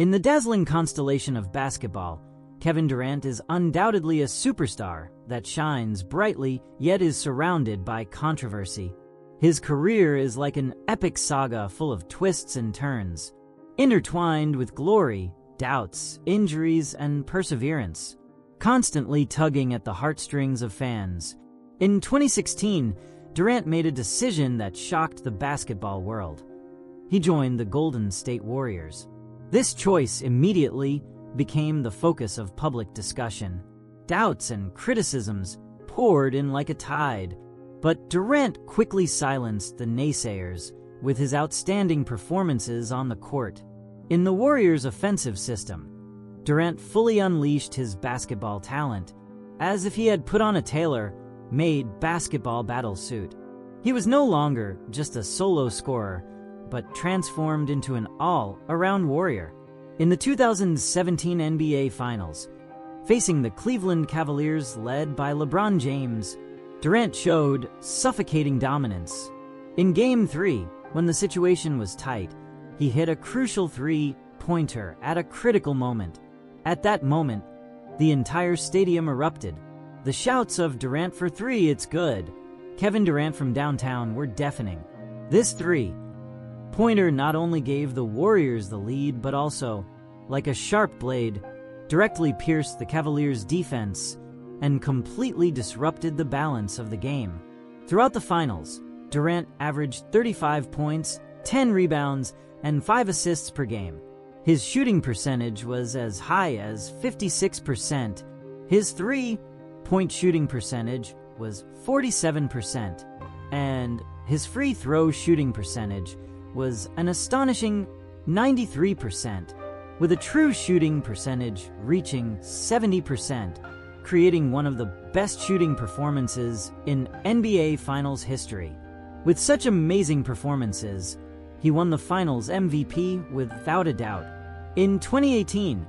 In the dazzling constellation of basketball, Kevin Durant is undoubtedly a superstar that shines brightly yet is surrounded by controversy. His career is like an epic saga full of twists and turns, intertwined with glory, doubts, injuries, and perseverance, constantly tugging at the heartstrings of fans. In 2016, Durant made a decision that shocked the basketball world. He joined the Golden State Warriors. This choice immediately became the focus of public discussion. Doubts and criticisms poured in like a tide, but Durant quickly silenced the naysayers with his outstanding performances on the court. In the Warriors' offensive system, Durant fully unleashed his basketball talent, as if he had put on a tailor-made basketball battle suit. He was no longer just a solo scorer, but transformed into an all-around warrior. In the 2017 NBA Finals, facing the Cleveland Cavaliers led by LeBron James, Durant showed suffocating dominance. In Game 3, when the situation was tight, he hit a crucial three-pointer at a critical moment. At that moment, the entire stadium erupted. The shouts of "Durant for three, it's good," Kevin Durant from downtown were deafening. This three-pointer not only gave the Warriors the lead, but also, like a sharp blade, directly pierced the Cavaliers' defense and completely disrupted the balance of the game. Throughout the finals, Durant averaged 35 points, 10 rebounds, and 5 assists per game. His shooting percentage was as high as 56%. His three-point shooting percentage was 47%, and his free throw shooting percentage was an astonishing 93%, with a true shooting percentage reaching 70%, creating one of the best shooting performances in NBA Finals history. With such amazing performances, he won the Finals MVP without a doubt. In 2018,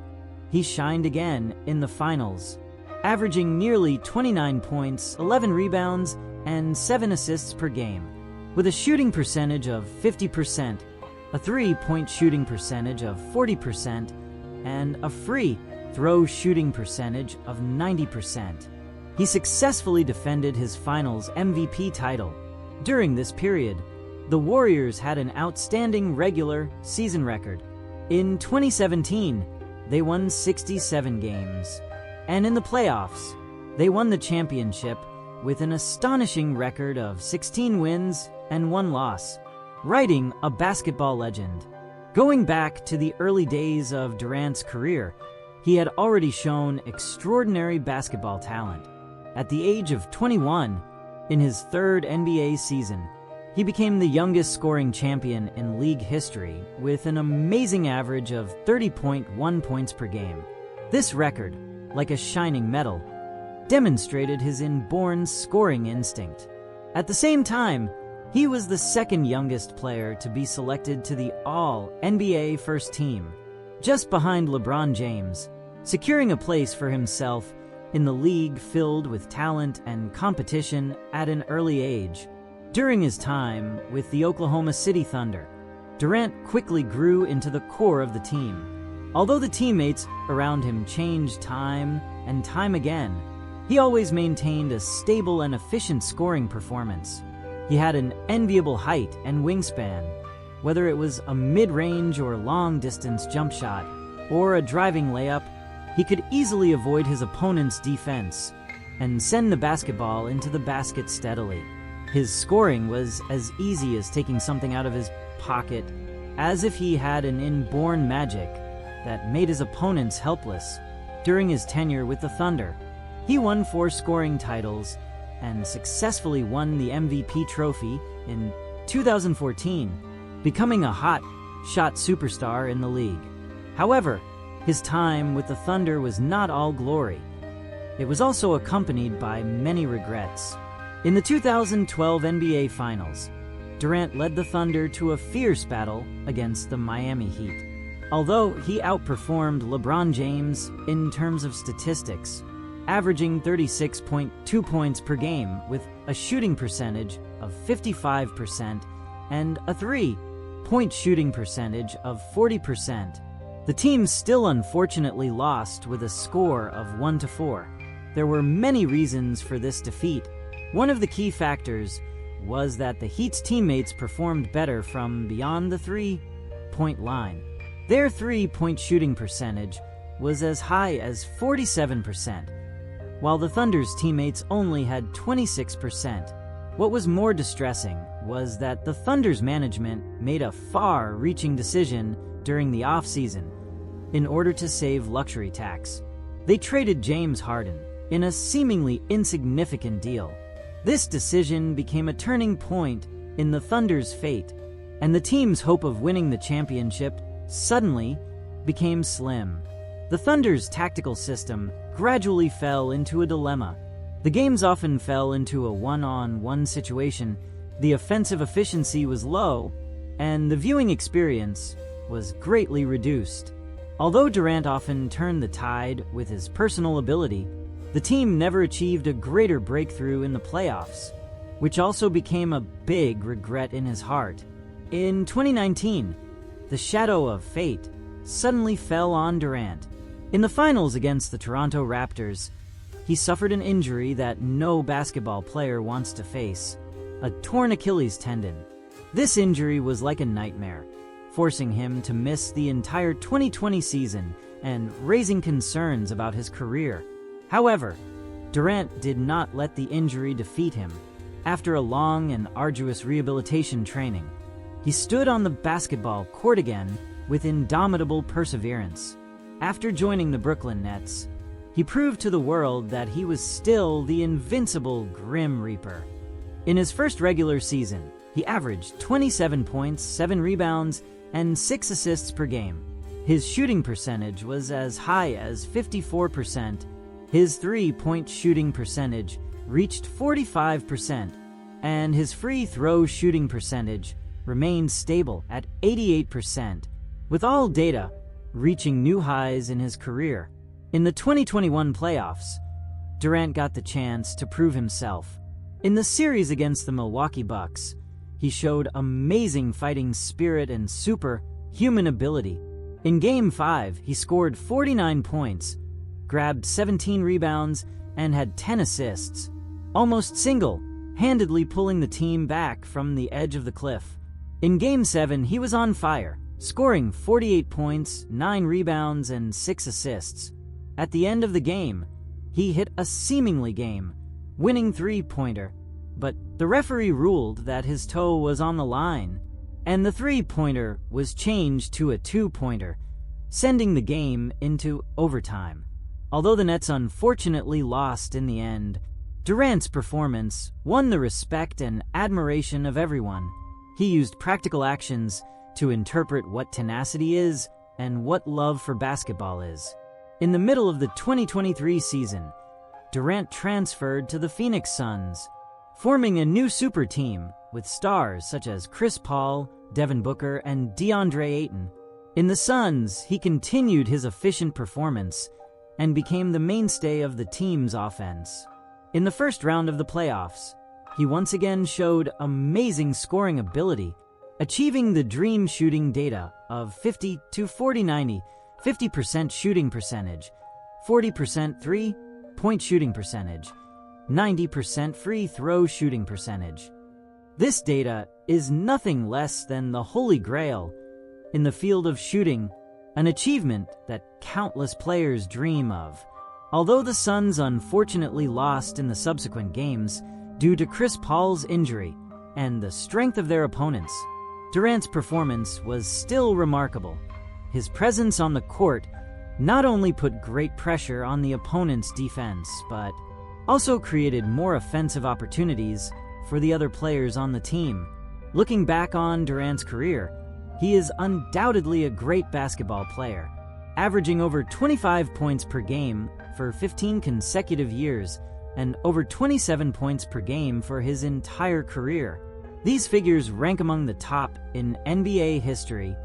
he shined again in the Finals, averaging nearly 29 points, 11 rebounds, and 7 assists per game, with a shooting percentage of 50%, a three-point shooting percentage of 40%, and a free throw shooting percentage of 90%. He successfully defended his Finals MVP title. During this period, the Warriors had an outstanding regular season record. In 2017, they won 67 games, and in the playoffs, they won the championship with an astonishing record of 16 wins and 1 loss, writing a basketball legend. Going back to the early days of Durant's career, he had already shown extraordinary basketball talent. At the age of 21, in his third NBA season, he became the youngest scoring champion in league history with an amazing average of 30.1 points per game. This record, like a shining medal, demonstrated his inborn scoring instinct. At the same time, he was the second youngest player to be selected to the All-NBA First Team, just behind LeBron James, securing a place for himself in the league filled with talent and competition at an early age. During his time with the Oklahoma City Thunder, Durant quickly grew into the core of the team. Although the teammates around him changed time and time again, he always maintained a stable and efficient scoring performance. He had an enviable height and wingspan. Whether it was a mid-range or long-distance jump shot, or a driving layup, he could easily avoid his opponent's defense and send the basketball into the basket steadily. His scoring was as easy as taking something out of his pocket, as if he had an inborn magic that made his opponents helpless. During his tenure with the Thunder, he won 4 scoring titles and successfully won the MVP trophy in 2014, becoming a hot-shot superstar in the league. However, his time with the Thunder was not all glory. It was also accompanied by many regrets. In the 2012 NBA Finals, Durant led the Thunder to a fierce battle against the Miami Heat. Although he outperformed LeBron James in terms of statistics, averaging 36.2 points per game with a shooting percentage of 55% and a three-point shooting percentage of 40%, The team still unfortunately lost with a score of 1-4. There were many reasons for this defeat. One of the key factors was that the Heat's teammates performed better from beyond the three-point line. Their three-point shooting percentage was as high as 47%, while the Thunder's teammates only had 26%. What was more distressing was that the Thunder's management made a far-reaching decision during the offseason in order to save luxury tax. They traded James Harden in a seemingly insignificant deal. This decision became a turning point in the Thunder's fate, and the team's hope of winning the championship suddenly became slim. The Thunder's tactical system gradually fell into a dilemma. The games often fell into a one-on-one situation, the offensive efficiency was low, and the viewing experience was greatly reduced. Although Durant often turned the tide with his personal ability, the team never achieved a greater breakthrough in the playoffs, which also became a big regret in his heart. In 2019, the shadow of fate suddenly fell on Durant. In the finals against the Toronto Raptors, he suffered an injury that no basketball player wants to face, a torn Achilles tendon. This injury was like a nightmare, forcing him to miss the entire 2020 season and raising concerns about his career. However, Durant did not let the injury defeat him. After a long and arduous rehabilitation training, he stood on the basketball court again with indomitable perseverance. After joining the Brooklyn Nets, he proved to the world that he was still the invincible Grim Reaper. In his first regular season, he averaged 27 points, 7 rebounds, and 6 assists per game. His shooting percentage was as high as 54%. His three-point shooting percentage reached 45%, and his free throw shooting percentage remained stable at 88%, with all data reaching new highs in his career. In the 2021 playoffs, Durant got the chance to prove himself. In the series against the Milwaukee Bucks, he showed amazing fighting spirit and superhuman ability. In Game 5, he scored 49 points, grabbed 17 rebounds, and had 10 assists, almost single-handedly pulling the team back from the edge of the cliff. In Game 7, he was on fire, scoring 48 points, 9 rebounds, and 6 assists. At the end of the game, he hit a seemingly game-winning three-pointer, but the referee ruled that his toe was on the line, and the three-pointer was changed to a two-pointer, sending the game into overtime. Although the Nets unfortunately lost in the end, Durant's performance won the respect and admiration of everyone. He used practical actions to interpret what tenacity is and what love for basketball is. In the middle of the 2023 season, Durant transferred to the Phoenix Suns, forming a new super team with stars such as Chris Paul, Devin Booker, and DeAndre Ayton. In the Suns, he continued his efficient performance and became the mainstay of the team's offense. In the first round of the playoffs, he once again showed amazing scoring ability, achieving the dream shooting data of 50-40-90, 50% shooting percentage, 40% three-point shooting percentage, 90% free throw shooting percentage. This data is nothing less than the holy grail in the field of shooting, an achievement that countless players dream of. Although the Suns unfortunately lost in the subsequent games due to Chris Paul's injury and the strength of their opponents, Durant's performance was still remarkable. His presence on the court not only put great pressure on the opponent's defense, but also created more offensive opportunities for the other players on the team. Looking back on Durant's career, he is undoubtedly a great basketball player, averaging over 25 points per game for 15 consecutive years and over 27 points per game for his entire career. These figures rank among the top in NBA history,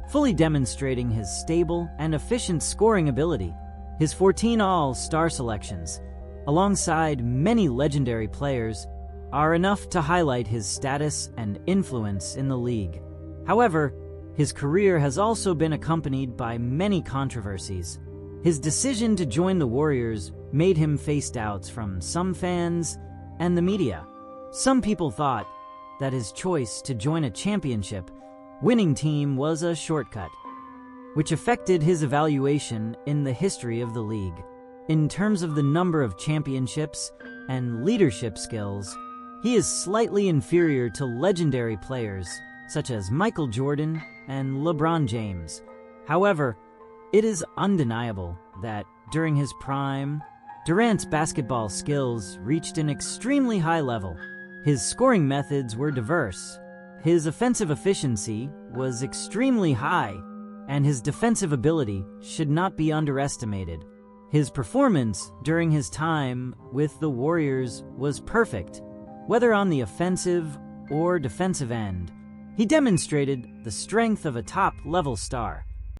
fully demonstrating his stable and efficient scoring ability. His 14 All-Star selections, alongside many legendary players, are enough to highlight his status and influence in the league. However, His career has also been accompanied by many controversies. His decision to join the Warriors made him face doubts from some fans and the media. Some people thought that his choice to join a championship-winning team was a shortcut, which affected his evaluation in the history of the league. In terms of the number of championships and leadership skills, he is slightly inferior to legendary players such as Michael Jordan and LeBron James. However, it is undeniable that during his prime, Durant's basketball skills reached an extremely high level. His scoring methods were diverse, his offensive efficiency was extremely high, and his defensive ability should not be underestimated. His performance during his time with the Warriors was perfect, whether on the offensive or defensive end. He demonstrated the strength of a top-level star.